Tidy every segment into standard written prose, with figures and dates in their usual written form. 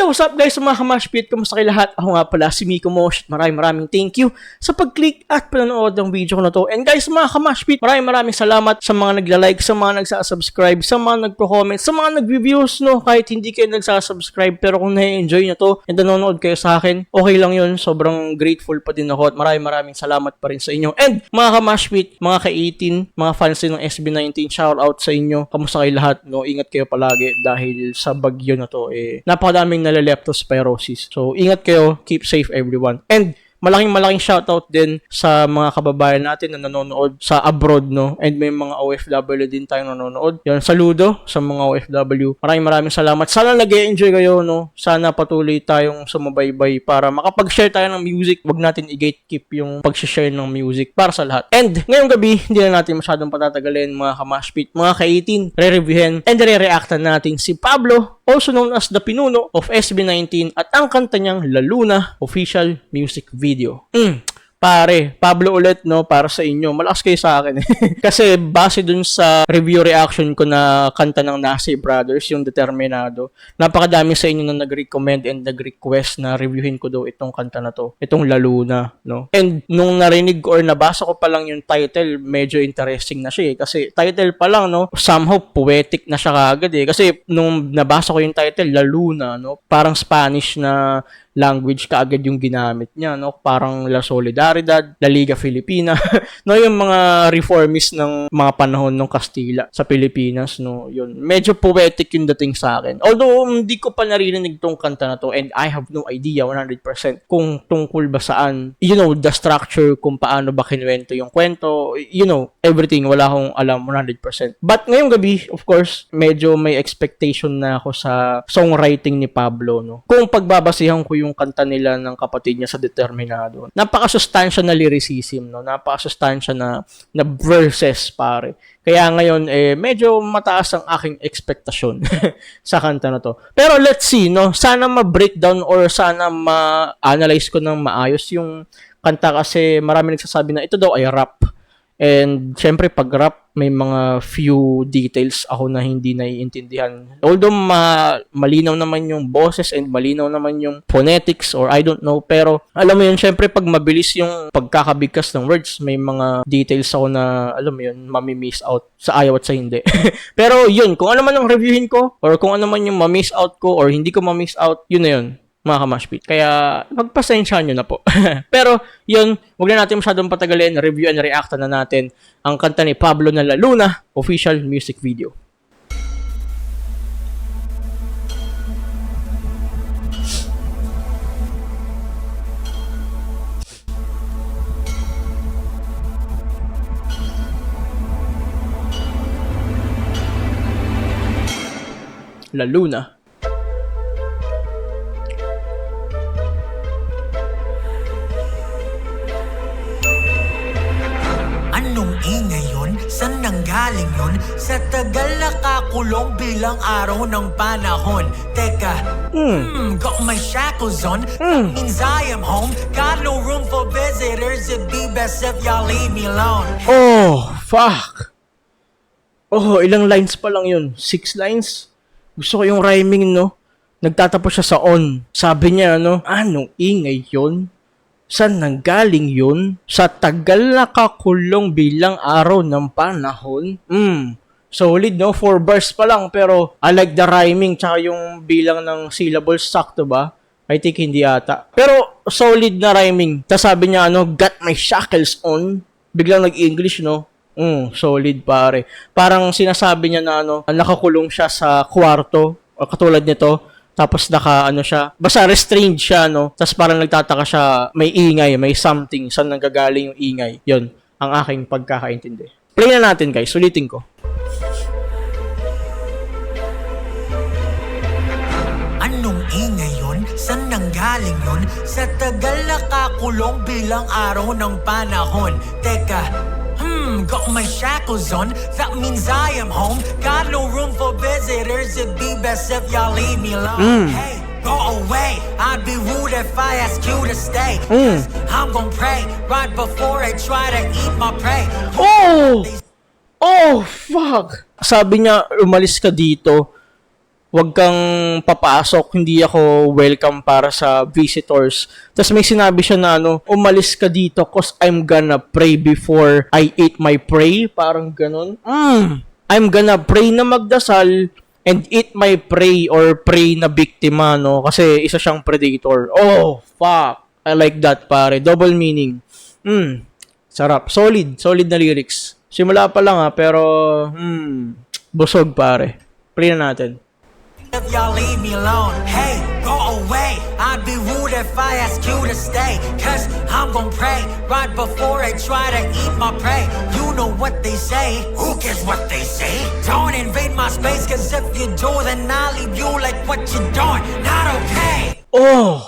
Yo, what's up guys, mga kamashpit, kamusta kayo lahat? Ako nga pala, si Miko Mosh. Maraming thank you sa pag-click at panonood ng video ko na to. And guys, mga kamashpit, maraming salamat sa mga nagla-like, sa mga nagsasubscribe, sa mga nagpo-comment, sa mga nag-reviews, no? Kahit hindi kayo nagsasubscribe, pero kung na-enjoy nyo to and nanonood kayo sa akin, okay lang yun. Sobrang grateful pa din ako at maraming salamat pa rin sa inyo. And mga kamashpit, mga ka-18, mga fans din ng SB19, shout out sa inyo. Kamusta kayo lahat, no? Ingat kayo palagi dahil sa bagyo na to, napakadaming leptospirosis. So, ingat kayo. Keep safe, everyone. And malaking shoutout din sa mga kababayan natin na nanonood sa abroad, no? And may mga OFW din tayong nanonood. Yan, saludo sa mga OFW. Maraming salamat. Sana nag-enjoy kayo, no? Sana patuloy tayong sumubaybay para makapag-share tayo ng music. Huwag natin i-gatekeep yung pag-share ng music para sa lahat. And ngayong gabi, hindi na natin masyadong patatagalin, mga kamashpit, mga ka-18, re-reviewin and re-reactan natin si Pablo, also known as the Pinuno of SB19, at ang kanta niyang La Luna official music video. Pare, Pablo ulit, no, para sa inyo. Malakas kayo sa akin. Kasi base dun sa review reaction ko na kanta ng Nasi Brothers, yung Determinado, napakadami sa inyo na nag-recommend and nag-request na reviewin ko daw itong kanta na to, itong La Luna, no. And nung narinig ko or nabasa ko pa lang yung title, medyo interesting na siya, kasi title pa lang, no, somehow poetic na siya kagad Kasi nung nabasa ko yung title, La Luna, no, parang Spanish na language kaagad yung ginamit niya, no? Parang La Solidaridad, La Liga Filipina, no? Yung mga reformist ng mga panahon ng Kastila sa Pilipinas, no? Yun. Medyo poetic yung dating sa akin. Although, hindi ko pa naririnig tong kanta na to and I have no idea 100% kung tungkol ba saan, the structure, kung paano ba kinuwento yung kwento, everything, wala akong alam 100%. But ngayong gabi, of course, medyo may expectation na ako sa songwriting ni Pablo, no? Kung pagbabasihan ko yung kanta nila ng kapatid niya sa Determinado, napaka-sustansya na lyricism, no? Napaka-sustansya na verses, pare. Kaya ngayon, medyo mataas ang aking expectasyon sa kanta na to. Pero let's see, no? Sana ma-breakdown or sana ma-analyze ko ng maayos yung kanta, kasi marami nagsasabi na ito daw ay rap. And syempre pag rap, may mga few details ako na hindi naiintindihan. Although malinaw naman yung boses and malinaw naman yung phonetics or I don't know, pero alam mo yun, syempre pag mabilis yung pagkakabigkas ng words, may mga details ako na, alam mo yun, mami-miss out sa ayaw at sa hindi. Pero yun, kung ano man ang reviewin ko or kung ano man yung ma-miss out ko or hindi ko ma-miss out, yun na yun, mga kamashpit. Kaya, magpasensyahan nyo na po. Pero, yun, huwag na natin masyadong patagalin, review and react na natin ang kanta ni Pablo na La Luna, official music video. La Luna. Saan nanggaling yun? Sa tagal nakakulong bilang araw ng panahon. Teka, got my shackles on. That means I am home. Got no room for visitors. It'd be best if y'all leave me alone. Oh, fuck. Oh, ilang lines pa lang yun? 6 lines? Gusto ko yung rhyming, no? Nagtatapos siya sa on. Sabi niya, anong ingay yun? Saan nanggaling yun? Sa tagal nakakulong bilang araw ng panahon. Solid, no? 4 bars pa lang, pero I like the rhyming tsaka yung bilang ng syllables. Sakto ba? I think hindi ata. Pero solid na rhyming. Tapos sabi niya, got my shackles on. Biglang nag-English, no? Solid, pare. Parang sinasabi niya na nakakulong siya sa kwarto, o katulad nito. Tapos siya, basta restrained siya, no? Tapos parang nagtataka siya, may ingay, may something, saan nanggagaling yung ingay. Yun, ang aking pagkakaintindi. Play na natin, guys. Ulitin ko. Anong ingay yun? Saan nanggaling yun? Sa tagal nakakulong bilang araw ng panahon. Teka, got my shackles on. That means I am home. Got no room for visitors. It'd be best if y'all leave me alone. Hey, go away. I'd be rude if I ask you to stay. I'm gonna pray right before I try to eat my prey. Oh, fuck. Sabi niya, umalis ka dito. wag kang papasok, hindi ako welcome para sa visitors. Tapos may sinabi siya na umalis ka dito cause I'm gonna pray before I eat my prey. Parang ganun. I'm gonna pray na magdasal and eat my prey or prey na biktima, no? Kasi isa siyang predator. Oh, fuck. I like that, pare. Double meaning. Sarap. Solid na lyrics. Simula pa lang pero busog, pare. Play na natin. If y'all leave me alone, hey, go away. I'd be rude if I ask you to stay. Cause I'm gon' pray right before I try to eat my prey. You know what they say. Who cares what they say? Don't invade my space. Cause if you do, then I'll leave you like what you doing. Not okay. Oh!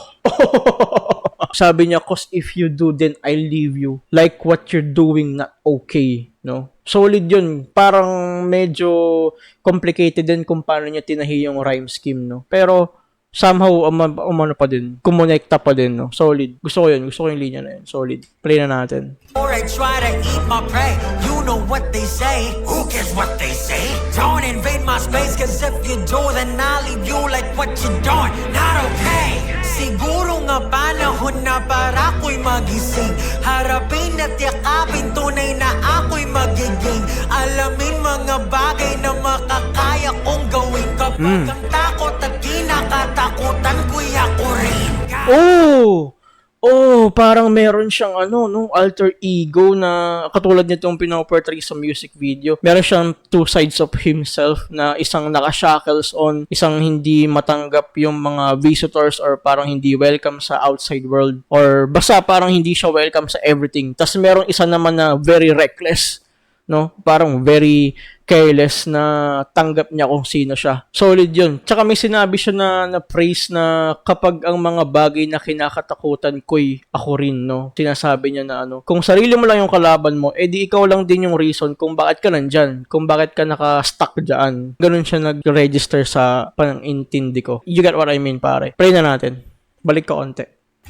Sabi niya, cause if you do, then I'll leave you. Like what you're doing, not okay. No? Solid yun. Parang medyo complicated din kung paano niya tinahi yung rhyme scheme, no? Pero somehow, umano pa din. Kumonekta pa din, no? Solid. Gusto ko yun. Gusto ko yung linya na yun. Solid. Play na natin. Before I try to eat my prey, you know what they say. Who cares what they say? Don't invade my space, cause if you do, then I'll leave you like what you doing. Not okay. Siguro nga panahon na para ako'y magising. Harapin at yakapin, tunay na ako'y magiging. Alamin mga bagay na makakaya kong gawin. Kapag ang takot at kinakatakutan ko'y ako rin. Oh, parang meron siyang alter ego na katulad nitong pinoportray sa music video. Meron siyang two sides of himself na isang naka-shackles on, isang hindi matanggap yung mga visitors or parang hindi welcome sa outside world or basta parang hindi siya welcome sa everything. Tapos merong isa naman na very reckless, no? Parang very careless na tanggap niya kung sino siya. Solid yun. Tsaka may sinabi siya na praise na kapag ang mga bagay na kinakatakutan ko'y ako rin, no? Sinasabi niya na kung sarili mo lang yung kalaban mo, edi ikaw lang din yung reason kung bakit ka nandyan, kung bakit ka naka-stuck dyan. Ganun siya nag-register sa panintindi ko. You get what I mean, pare. Pray na natin. Balik ka konti.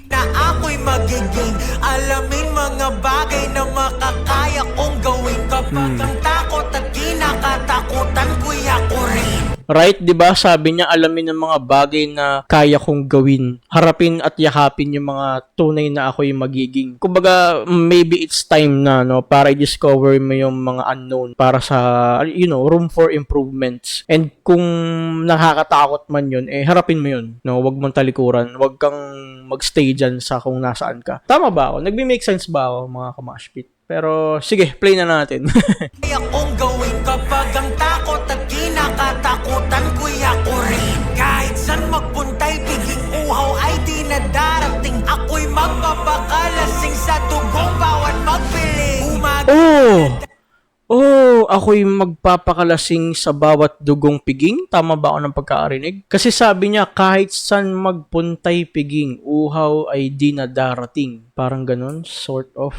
Na ako'y magiging. Alamin mga bagay na makakaya kong gawin. Kapag ang takot at kinakatakutan ko'y ako rin. Right, 'di ba? Sabi niya alamin ng mga bagay na kaya kong gawin. Harapin at yakapin yung mga tunay na ako'y magiging. Kumbaga, maybe it's time na para i-discover mo yung mga unknown para sa room for improvements. And kung nakakatakot man yun, harapin mo yun. No, wag mong talikuran. Wag kang magstay dyan sa kung nasaan ka. Tama ba ako? Nagme-make sense ba ako, mga kamashpit? Pero, sige, play na natin. Kaya kong gawin kapag ang takot at kinakatakutan ko'y ako rin. Kahit saan magpunta'y piging uhaw ay di na darating. Ako'y magpapakalasing sa dugong bawat magpiling. Ako'y magpapakalasing sa bawat dugong piging? Tama ba ako ng pagkaarinig? Kasi sabi niya, kahit saan magpunta'y piging, uhaw ay di na darating. Parang ganun, sort of.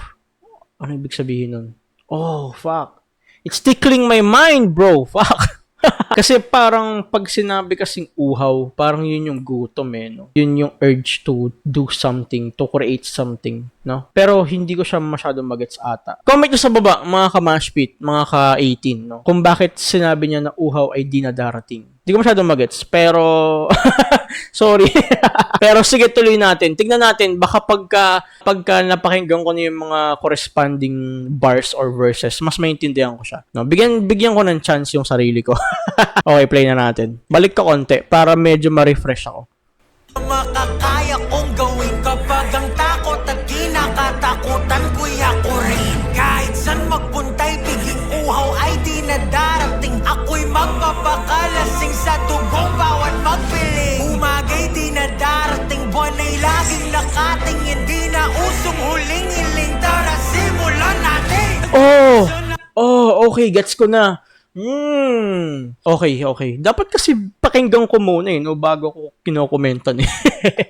Ano ibig sabihin nun? Oh, fuck. It's tickling my mind, bro. Fuck. Kasi parang pag sinabi kasing uhaw, parang yun yung gutom no? Yun yung urge to do something, to create something, no? Pero hindi ko siya masyadong magets ata. Comment nyo sa baba, mga ka-mashpit, mga ka-18, no? Kung bakit sinabi niya na uhaw ay di na darating. Hindi ko masyadong magets, pero sorry. Pero sige, tuloy natin. Tignan natin, baka pagka napakinggan ko na yung mga corresponding bars or verses, mas maintindihan ko siya. No? Bigyan ko ng chance yung sarili ko. Okay, play na natin. Balik ka konti para medyo ma-refresh ako. Makakaya kong gawin kapag ang takot at kinakatakutan ko'y ako rin. Kahit saan magpunta'y piging uhaw ay di na darating. Ako'y magpapakalasing sa dugong bawat magpiling. Umagay di na darating, buwan ay laging nakating. Hindi na usong huling iling, tara simulan natin. Okay, gets ko na. Okay. Dapat kasi pakinggan ko muna bago ko kinokomentan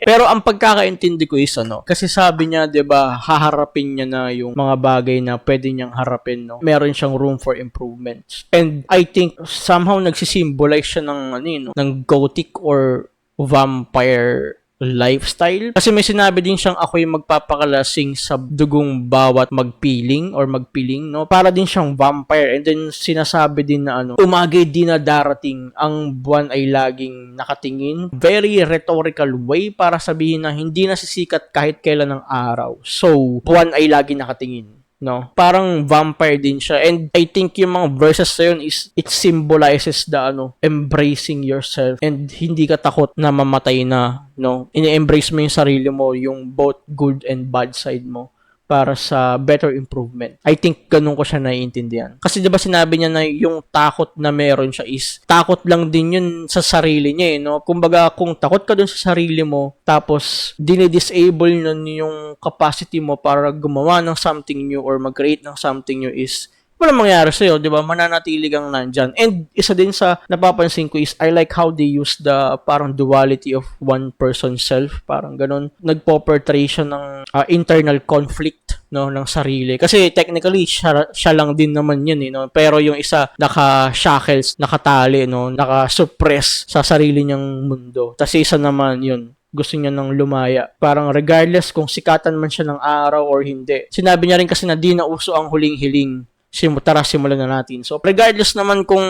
Pero ang pagkakaintindi ko is kasi sabi niya, 'di ba, haharapin niya na yung mga bagay na pwede niyang harapin, no. Meron siyang room for improvements. And I think somehow nagsisimbolize siya ng ng gothic or vampire lifestyle. Kasi may sinabi din siyang ako'y magpapakalasing sa dugong bawat magpiling or magpiling, no? Para din siyang vampire. And then sinasabi din na umagay din na darating, ang buwan ay laging nakatingin. Very rhetorical way para sabihin na hindi nasisikat kahit kailan ng araw. So, buwan ay laging nakatingin. No? Parang vampire din siya. And I think yung mga verses na yun is, it symbolizes the embracing yourself and hindi ka takot na mamatay na, no? Ini-embrace mo yung sarili mo, yung both good and bad side mo para sa better improvement. I think ganun ko siya naiintindihan. Kasi 'di ba sinabi niya na yung takot na meron siya is takot lang din yun sa sarili niya, no? Kumbaga kung takot ka dun sa sarili mo tapos dinidisable nun yung capacity mo para gumawa ng something new or mag-create ng something new is walang mangyari sa'yo, di ba? Mananatili kang nandyan. And isa din sa napapansin ko is I like how they use the parang duality of one person's self. Parang ganun. Nagpo-portray siya ng internal conflict, no, ng sarili. Kasi technically, siya lang din naman yun, no? Pero yung isa, naka-shackles, nakatali, no? Naka-suppress sa sarili niyang mundo. Tapos isa naman yun, gusto niya nang lumaya. Parang regardless kung sikatan man siya ng araw or hindi. Sinabi niya rin kasi na di na uso ang huling hiling. Tara, simulan na natin. So, regardless naman kung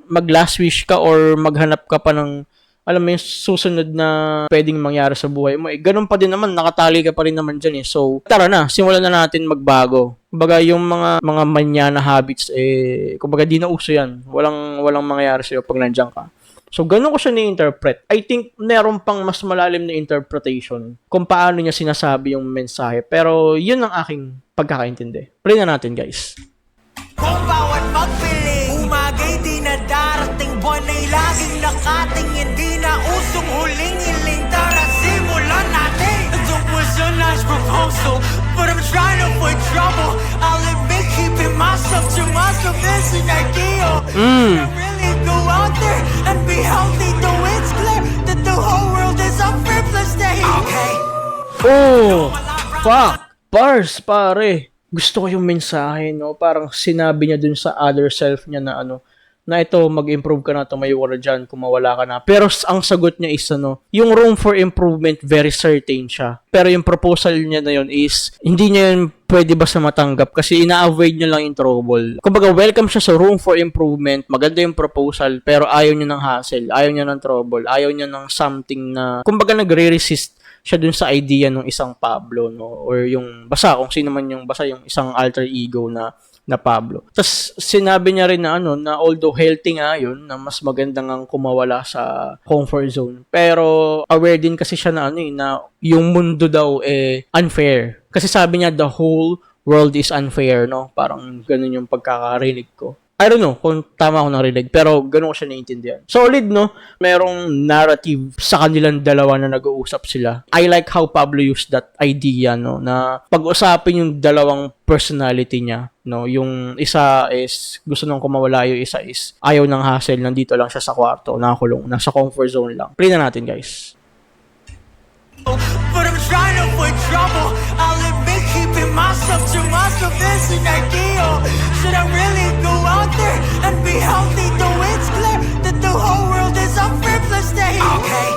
mag-last wish ka or maghanap ka pa ng, alam mo yung susunod na pwedeng mangyari sa buhay mo, ganun pa din naman, nakatali ka pa rin naman dyan. So, tara na, simulan na natin magbago. Kumbaga, yung mga manya na habits, kumbaga, di na uso yan. Walang mangyayari sa'yo pag nandiyan ka. So, ganun ko siya ni-interpret. I think meron pang mas malalim na interpretation kung paano niya sinasabi yung mensahe. Pero, yun ang aking pagkakaintindi. Play na natin, guys. Kung bawat magpiling, umagay di na darating, buwan ay laging nakatingin, di na usong huling hiling. Tara, simulan natin. That was a nice proposal, but I'm trying to avoid trouble. I'll admit keeping myself to myself is an ideal. I really go out there and be healthy, though it's clear that the whole world is a frivolous day. Okay. Oh, fuck. Bars, pare. Gusto ko yung mensahe, no? Parang sinabi niya dun sa other self niya na na ito, mag-improve ka na, tumayo ka na dyan, kung mawala ka na. Pero ang sagot niya is, yung room for improvement, very certain siya. Pero yung proposal niya na yun is, hindi niya yun pwede ba sa matanggap kasi ina-avoid niya lang yung trouble. Kumbaga, welcome siya sa room for improvement, maganda yung proposal, pero ayaw niya ng hassle, ayaw niya ng trouble, ayaw niya ng something na, kumbaga, nagre-resist siya dun sa idea ng isang Pablo, no? Or yung basta, kung sino man yung basta yung isang alter ego na Pablo. Tapos sinabi niya rin na na although healthy nga yun, na mas maganda ngang kumawala sa comfort zone. Pero aware din kasi siya na na yung mundo daw unfair. Kasi sabi niya the whole world is unfair, no? Parang ganun yung pagkakarinig ko. I don't know kung tama ako narinig, pero ganun ko siya naiintindihan. Solid, no? Merong narrative sa kanilang dalawa na nag-uusap sila. I like how Pablo used that idea, no? Na pag-usapin yung dalawang personality niya, no? Yung isa is gusto nang kumawala, yung isa is ayaw ng hassle, nandito lang siya sa kwarto, nakakulong, nasa comfort zone lang. Play na natin, guys. But I'm trying to avoid trouble. I'll admit keeping myself to myself is an ideal. Should I really go out there and be healthy, though it's clear that the whole world is a frivolous day. Okay.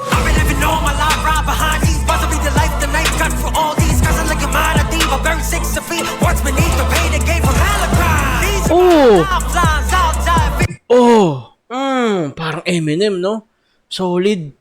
I've been living all my life right behind these bars. I'll be the life, the night cut for all these guys. I'm like a mind, a thief. I'm buried 6 feet. What's beneath the pain that came from Halifax? These are my lifelines. I'll dive. Parang Eminem, no? Solid.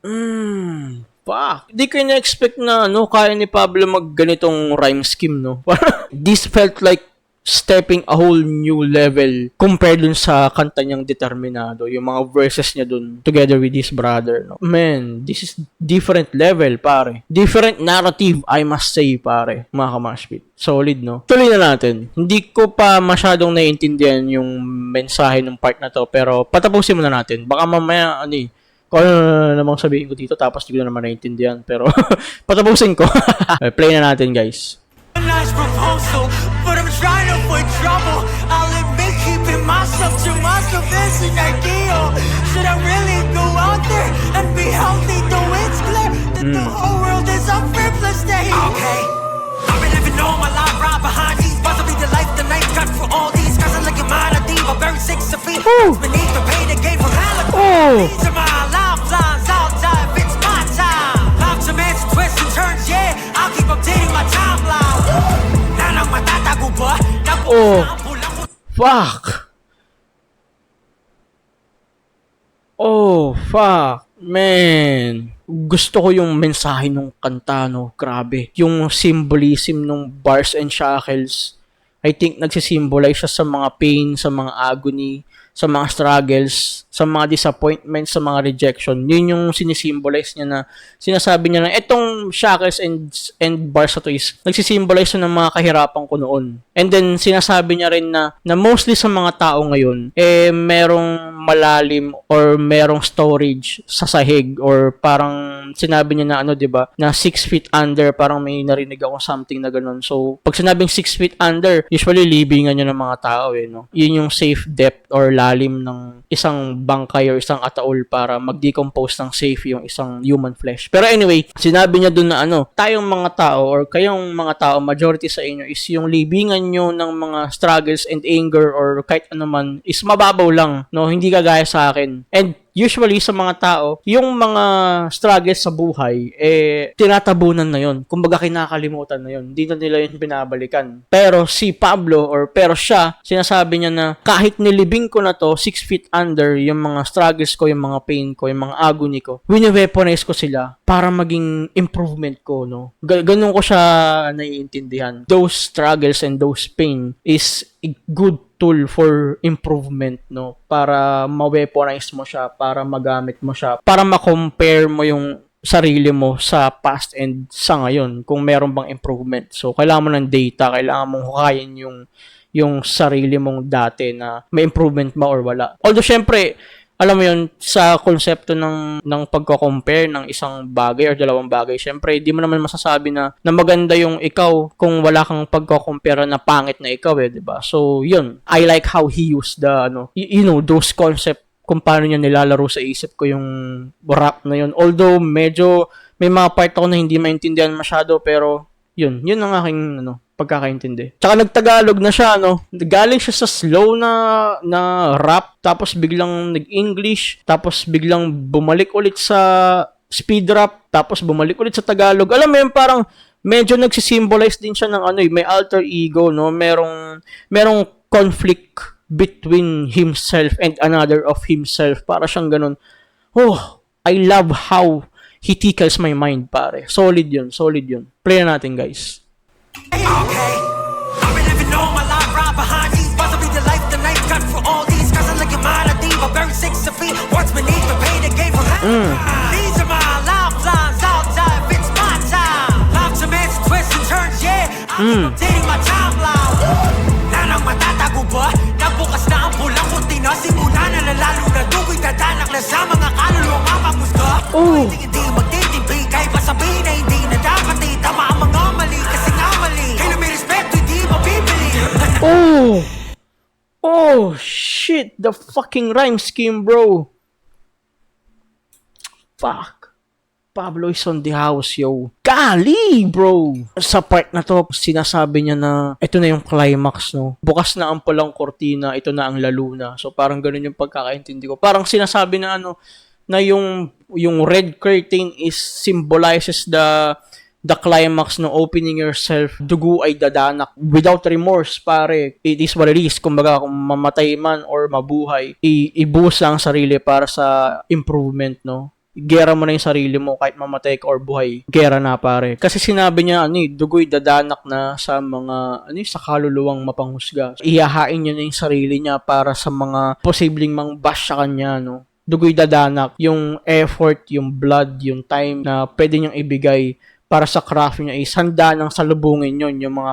Fuck. Di ko na-expect na, kaya ni Pablo mag-ganitong rhyme scheme, no? This felt like stepping a whole new level compared dun sa kanta niyang Determinado. Yung mga verses niya dun, together with his brother, no? Man, this is different level, pare. Different narrative, I must say, pare. Mga kamashpit. Solid, no? Tuloy na natin. Hindi ko pa masyadong naiintindihan yung mensahe ng part na to, pero patapusin muna natin. Baka mamaya, kung ano namang sabihin ko dito, tapos di ko na naman naiintindihan. Pero, patapusin ko. Play na natin, guys. Nice proposal, but I'm trying to avoid trouble. I'll admit keeping myself to myself is an ideal. Should I really go out there and be healthy, though it's clear that the whole world is a frivolous day. Okay. I've been living all my life right behind these bars. I'll be the life, the night cut for all these guys. I'm like a mind, a thief. I'm buried 6 feet. Beneath the pain that came from Halifax. These are my lifelines. I'll dive. It's my time. Life to me. fuck! Oh, fuck! Man! Gusto ko yung mensahe ng kanta, no? Grabe. Yung symbolism ng bars and shackles, I think nagsisimbolize siya sa mga pain, sa mga agony, sa mga struggles, sa mga disappointments, sa mga rejection. Yun yung sinisimbolize niya na sinasabi niya na etong shackles and bars na to is nagsisimbolize ng mga kahirapan ko noon. And then sinasabi niya rin na mostly sa mga tao ngayon merong malalim or merong storage sa sahig, or parang sinabi niya na 'di ba, na 6 feet under, parang may narinig ako something na ganun. So pag sinabing 6 feet under, usually libingan niya ng mga tao no. Yun yung safe depth or lalim ng isang bangkay or isang ataol para mag-decompose ng safe yung isang human flesh. Pero anyway, sinabi niya dun na tayong mga tao or kayong mga tao, majority sa inyo is yung libingan nyo ng mga struggles and anger or kahit ano man is mababaw lang, no? Hindi kagaya sa akin. And usually sa mga tao, yung mga struggles sa buhay, tinatabunan na yon. Kumbaga kinakalimutan na yon. Hindi na nila yun binabalikan. Pero si Pablo, pero siya, sinasabi niya na kahit nilibing ko na to, 6 feet under, yung mga struggles ko, yung mga pain ko, yung mga agony ko, wini-weaponize ko sila para maging improvement ko, no? Ganun ko siya naiintindihan. Those struggles and those pain is a good tool for improvement, no? Para ma-weaponize mo siya, para magamit mo siya, para ma-compare mo yung sarili mo sa past and sa ngayon kung meron bang improvement. So, kailangan mo ng data, kailangan mong hukayin yung sarili mong dati na may improvement ba or wala. Although, syempre, alam mo yun, sa konsepto ng pagko-compare ng isang bagay or dalawang bagay, syempre, di mo naman masasabi na maganda yung ikaw kung wala kang pagko-compare na pangit na ikaw di ba? So, yun. I like how he used the, those concept kung paano niya nilalaro sa isip ko yung rap na yun. Although, medyo, may mga part ako na hindi maintindihan masyado, pero, yun ang aking, pagkakaintindi. Tsaka nagtagalog na siya, galing siya sa slow na rap, tapos biglang nag-English, tapos biglang bumalik ulit sa speed rap, tapos bumalik ulit sa Tagalog. Alam mo yun, parang medyo nagsisimbolize din siya ng may alter ego, merong conflict between himself and another of himself. Para siyang ganun. Oh, I love how he tickles my mind, pare. Solid yun. Play na natin, guys. Okay, I've been living all my life right behind these bars. I'll be the life, the night cut for all these guys. I'm like a man, a thief, I'm very 6 feet. What's beneath the pain that gave from These are my lifelines outside, it's my time. Lots of mess, twists and turns, yeah. I'm updating my timeline. Nanang matatago ba? Nabukas na ang pulang kurtina. Simula na lalo na dugoy dadanak na sa mga kaluluwang mapamusga. Hindi magtitipi, kahit pa sabihin na hindi na dapat itama ang mga mali. Kasi nga mali, kailan may respeto, hindi mabibili. Oh, shit, the fucking rhyme scheme, bro. Fuck. Pablo is on the house, yo. Kali, bro! Sa part na to, sinasabi niya na ito na yung climax, no? Bukas na ang pulang kortina, ito na ang lalo na. So, parang ganun yung pagkakaintindi ko. Parang sinasabi na na yung red curtain is symbolizes the climax no opening yourself, dugo ay dadanak without remorse, pare. It is what it is. Kumbaga, kung mamatay man or mabuhay, ibuhos lang ang sarili para sa improvement, no? Gera mo na yung sarili mo kahit mamatay ka or buhay. Gera na, pare. Kasi sinabi niya, dugoy dadanak na sa mga, sa kaluluwang mapanghusga. Ihahain niya na yung sarili niya para sa mga posibleng mang-bash sa kanya, no? Dugoy dadanak. Yung effort, yung blood, yung time na pwede niyang ibigay para sa craft niya is handa nang salubungin yun, yung mga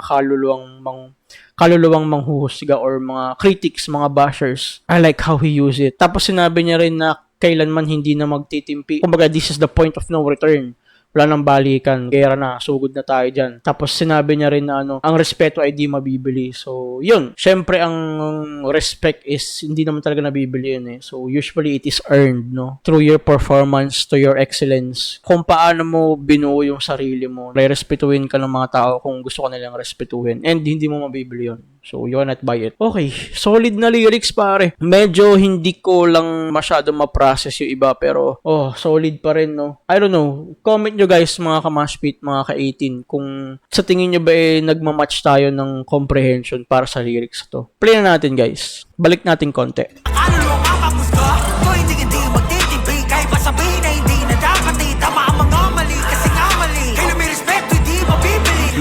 kaluluwang manghuhusga or mga critics, mga bashers. I like how he used it. Tapos sinabi niya rin na kailanman hindi na magtitimpi. Kumbaga, this is the point of no return. Wala nang balikan. Gera na. Sugod na tayo dyan. Tapos sinabi niya rin na ang respeto ay di mabibili. So, yun. Siyempre, ang respect is hindi naman talaga nabibili yun So, usually it is earned, no? Through your performance, to your excellence. Kung paano mo binuo yung sarili mo. Respetuhin ka ng mga tao kung gusto ka nilang respetuhin. And hindi mo mabibili yun. So, you cannot buy it. Okay, solid na lyrics pare. Medyo hindi ko lang masyado ma-process yung iba, pero solid pa rin, no? I don't know. Comment nyo guys, mga ka-Mashpit, mga ka-18, kung sa tingin nyo ba nagmamatch tayo ng comprehension para sa lyrics to. Play na natin guys. Balik natin konti. Ano lang ang kapusga? Kung hindi magtitibig, kahit pa sabihin na hindi na dapat tama ang mga mali, kasi nga mali. Kaya may respeto, hindi mabibili.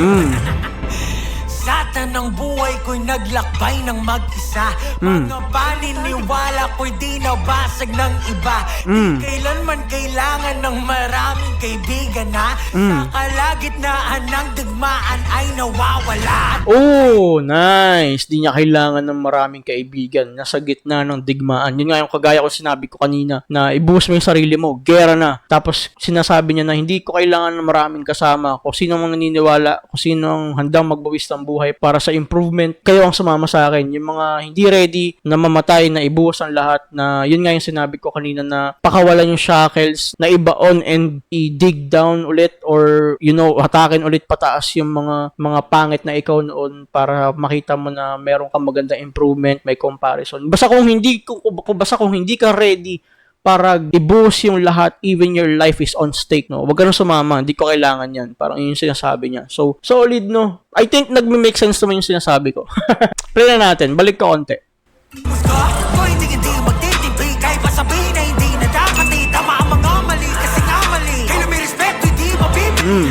Sa tanang buhay ko'y naglakbay ng mag-isa. Mga paniniwala ko'y di nabasag ng iba. Di kailanman kailangan ng maraming kaibigan na sa kalagitnaan ng digmaan ay nawawala. Oh, nice. Di niya kailangan ng maraming kaibigan. Nasa gitna ng digmaan. Yun nga yung kagaya ko sinabi ko kanina, na ibuhos mo yung sarili mo, gera na. Tapos sinasabi niya na hindi ko kailangan ng maraming kasama. Kung sino mang naniniwala, kung sino ang handang magbawis ng buhay para sa improvement, kayo ang sumama sa akin. Yung mga hindi ready na mamatay, na ibuhos ang lahat, na yun nga yung sinabi ko kanina, na pakawalan yung shackles, na ibaon and i-dig down ulit, or hatakin ulit pataas yung mga pangit na ikaw noon, para makita mo na meron kang magandang improvement, may comparison. Basta kung hindi ka ready para ibuhos yung lahat, even your life is on stake, no? Huwag ka nang sumama, hindi ko kailangan yan. Parang yun yung sinasabi niya. So, solid, no? I think nagme-make sense naman yung sinasabi ko. Play na natin, balik ka konti. Gusto ko hindi magtitibig, kahit pa sabihin na hindi na dapat tama ang mga mali, kasi nga mali. Kaya may respeto, hindi mabibili.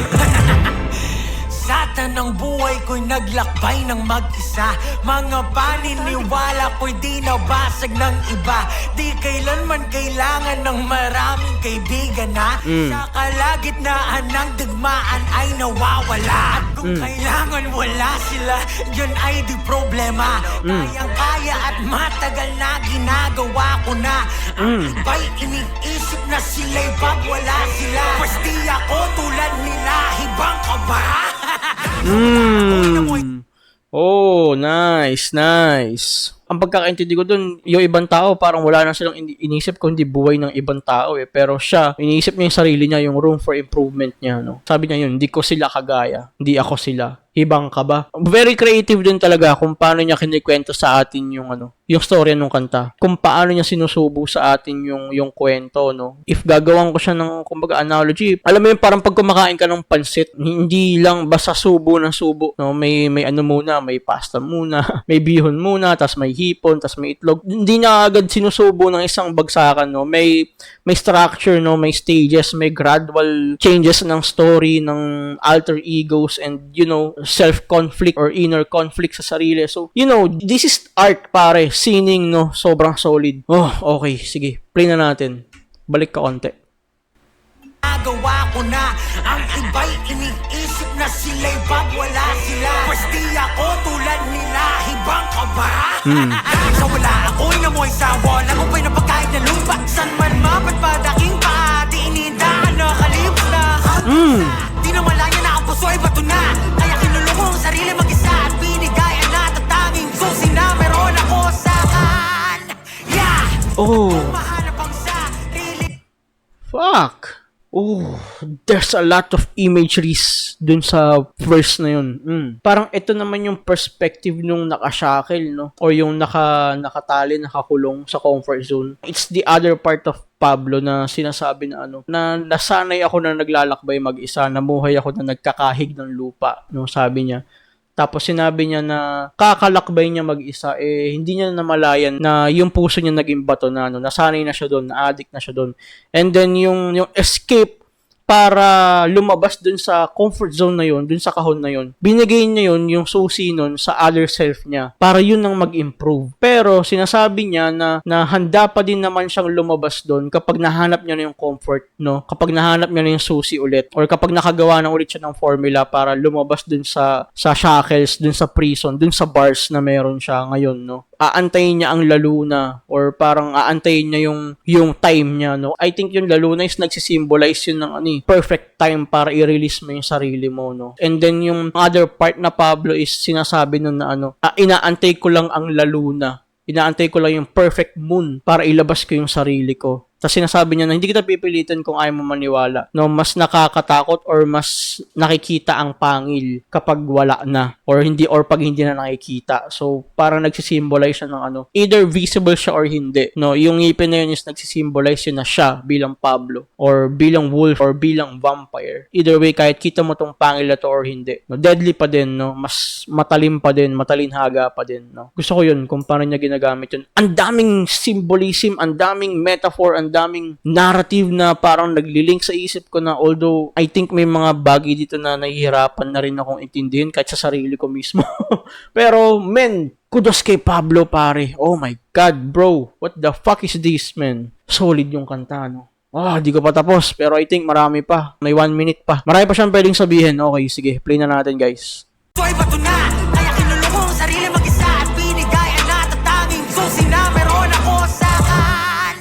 Sa tanang buhay ko'y naglakbay ng mag-isa. Mga paniniwala ko'y di nabasag ng iba. Di kailanman kailangan ng maraming kaibigan na sa kalagitnaan ng digmaan ay nawawala. At kung kailangan wala sila, yun ay di problema. Kayang-kaya at matagal na ginagawa ko na. Ang iba'y iniisip na sila'y pag wala sila. Pues di ako tulad nila, hibang ka ba? Oh, nice. Ang pagkakaintindi ko dun, yung ibang tao parang wala na silang inisip kundi buhay ng ibang tao eh. Pero siya, iniisip niya yung sarili niya, yung room for improvement niya, no? Sabi niya yun, hindi ko sila kagaya, hindi ako sila. Hibang ka ba? Very creative din talaga kung paano niya kinikwento sa atin yung yung storya ng kanta. Kung paano niya sinusubo sa atin yung kwento, no? If gagawan ko siya ng kumbaga analogy, alam mo yung parang pag kumakain ka ng pansit, hindi lang basta subo ng subo, no? May muna, may pasta muna, may bihon muna, tas may hipon, tas may itlog. Hindi na agad sinusubo ng isang bagsakan, no? May structure, no? May stages, may gradual changes ng story, ng alter egos, and self-conflict or inner conflict sa sarili. So, this is art, pare. Sining, no? Sobrang solid. Oh, okay. Sige. Play na natin. Balik ka konti. Nagawa ko na. Ang iba'y iniisip na sila'y pag wala sila. Pues di ako tulad nila, hibang ka ba? Sa wala ako'y namoy sa wall. Ako ba'y napagkain na lupa? San man mapatpadaking pa? Di inindaan na kalibot na. Di na malaya na ang puso ay bato na. Kaya kinulong ko ang sarili mag-isa at binigay ang natatanging susi na meron ako sa kan. Yeah! Oh. Mahanap ang sarili. Fuck. Oh, there's a lot of imageries dun sa verse na yun. Parang ito naman yung perspective nung nakashackle, no? Or yung nakatali, nakakulong sa comfort zone. It's the other part of Pablo na sinasabi na na nasanay ako na naglalakbay mag-isa, namuhay ako na nagkakahig ng lupa, no? Sabi niya. Tapos sinabi niya na kakalakbay niya mag-isa, hindi niya namalayan na yung puso niya naging bato na, nasanay na siya doon, na-addict na siya doon. And then yung escape para lumabas dun sa comfort zone na yun, dun sa kahon na yun, binigay niya yun, yung susi nun, sa other self niya, para yun ang mag-improve. Pero sinasabi niya na handa pa din naman siyang lumabas dun kapag nahanap niya na yung comfort, no? Kapag nahanap niya na yung susi ulit, or kapag nakagawa na ulit siya ng formula para lumabas dun sa shackles, dun sa prison, dun sa bars na meron siya ngayon, no? Aantayin niya ang laluna, or parang aantayin niya yung time niya, no? I think yung laluna is nagsisimbolize yun ng perfect time para i-release mo yung sarili mo, no? And then yung other part na Pablo is sinasabi nun na inaantay ko lang ang laluna. Inaantay ko lang yung perfect moon para ilabas ko yung sarili ko. Tapos sinasabi niya na hindi kita pipilitin kung ayaw mo maniwala. No, mas nakakatakot or mas nakikita ang pangil kapag wala na or pag hindi na nakikita. So, parang nagsisimbolize siya ng ano, either visible siya or hindi. No, yung ngipin na yun is nagsisimbolize yun na siya bilang Pablo or bilang wolf or bilang vampire. Either way, kahit kita mo tong pangil na to or hindi. No, deadly pa din, no? Mas matalim pa din, matalinhaga pa din, no? Gusto ko yun kung paano niya ginagamit yun. Ang daming symbolism, ang daming metaphor, ang daming narrative na parang naglilink sa isip ko na although I think may mga bagay dito na nahihirapan na rin akong intindihin kahit sa sarili ko mismo. Pero, men, kudos kay Pablo, pare. Oh my God, bro. What the fuck is this, man? Solid yung kanta, no? Di ko pa tapos. Pero I think marami pa. May 1 minute pa. Marami pa siyang pwedeng sabihin. Okay, sige. Play na natin, guys. So'y bato na, kaya kinulong kong sarili mag-isa at binigay ang natatanging susi na meron ako saan.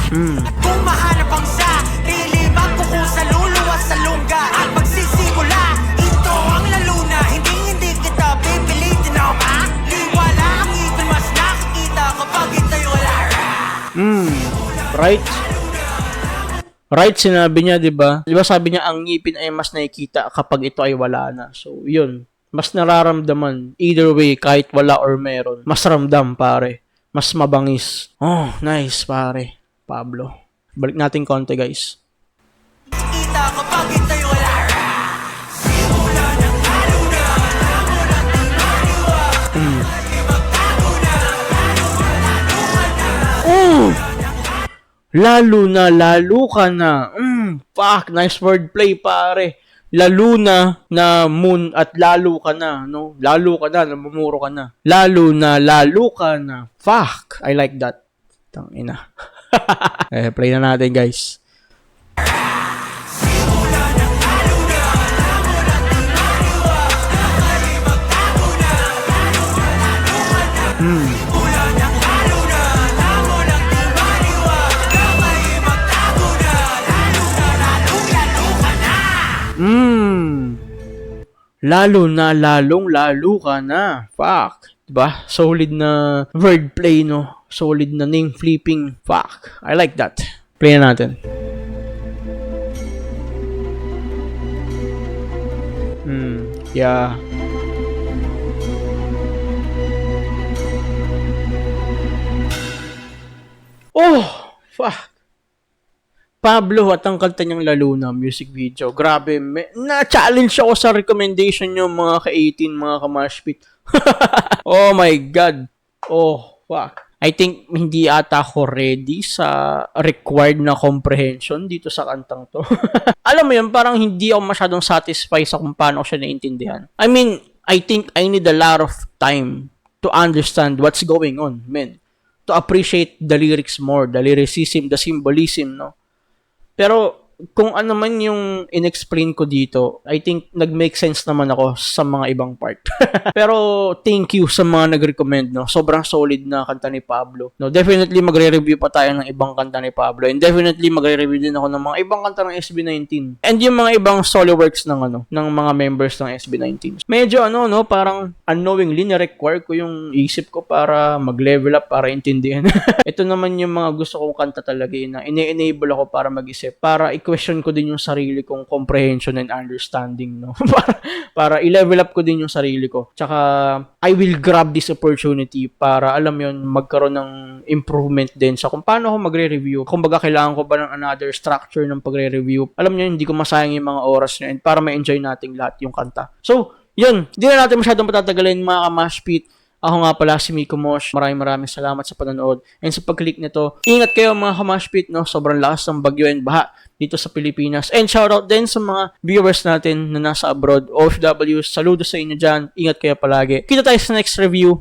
At kung mahanap ang sarili, magkukusa luluwas sa lungga at magsisimula. Ito ang lalo na, hindi kita pipilitin na maliwala. Ang ipin mas nakikita kapag ito'y wala. Right? Right, sinabi niya, di ba? Di ba sabi niya, ang ngipin ay mas nakikita kapag ito ay wala na. So, yun. Mas nararamdaman. Either way, kahit wala or meron. Mas ramdam, pare. Mas mabangis. Oh, nice, pare. Pablo. Balik natin konti, guys. Kita kapag ito'y wala. Lalo na, lalo ka na. Fuck, nice wordplay, pare. Lalo na moon at lalo ka na, no? Lalo ka na, namumuro ka na. Lalo na, lalo ka na. Fuck, I like that. Tangina. Play na natin, guys. Lalo na, lalo ka na. Fuck. Diba? Solid na wordplay, no? Solid na name flipping. Fuck. I like that. Play na natin. Yeah. Oh! Fuck. Pablo at ang kanta niyang Lalo Na music video. Grabe, na-challenge ako sa recommendation niyo mga ka-18, mga ka-mashpit. Oh my God. Oh, fuck. I think hindi ata ako ready sa required na comprehension dito sa kantang to. Alam mo yun, parang hindi ako masyadong satisfied sa kung paano ko siya naintindihan. I mean, I think I need a lot of time to understand what's going on, man. To appreciate the lyrics more, the lyricism, the symbolism, no? Pero kung ano man yung inexplain ko dito, I think nag-make sense naman ako sa mga ibang part. Pero thank you sa mga nag-recommend, no? Sobrang solid na kanta ni Pablo. No, definitely magre-review pa tayo ng ibang kanta ni Pablo and definitely magre-review din ako ng mga ibang kanta ng SB19. And yung mga ibang solo works ng ng mga members ng SB19. Medyo parang unknowingly na-require ko yung isip ko para mag-level up, para intindihan. Ito naman yung mga gusto kong kanta talaga na ine-enable ako para mag-isip, para i-question ko din yung sarili kong comprehension and understanding, no? para i-level up ko din yung sarili ko. Tsaka, I will grab this opportunity para, alam yon, magkaroon ng improvement din sa kung paano ako magre-review. Kung baga, kailangan ko ba ng another structure ng pagre-review. Alam nyo, hindi ko masayang yung mga oras nyo and para ma-enjoy nating lahat yung kanta. So, yun. Hindi na natin masyadong patatagalin, mga ka-mashpit. Ako nga pala si Miko Mosh. Maraming salamat sa panonood and sa pag-click nito. Ingat kayo mga ka-mashpit, no? Sobrang lakas ng bagyo and baha dito sa Pilipinas. And shoutout din sa mga viewers natin na nasa abroad, OFWs. Saludo sa inyo dyan. Ingat kayo palagi. Kita tayo sa next review.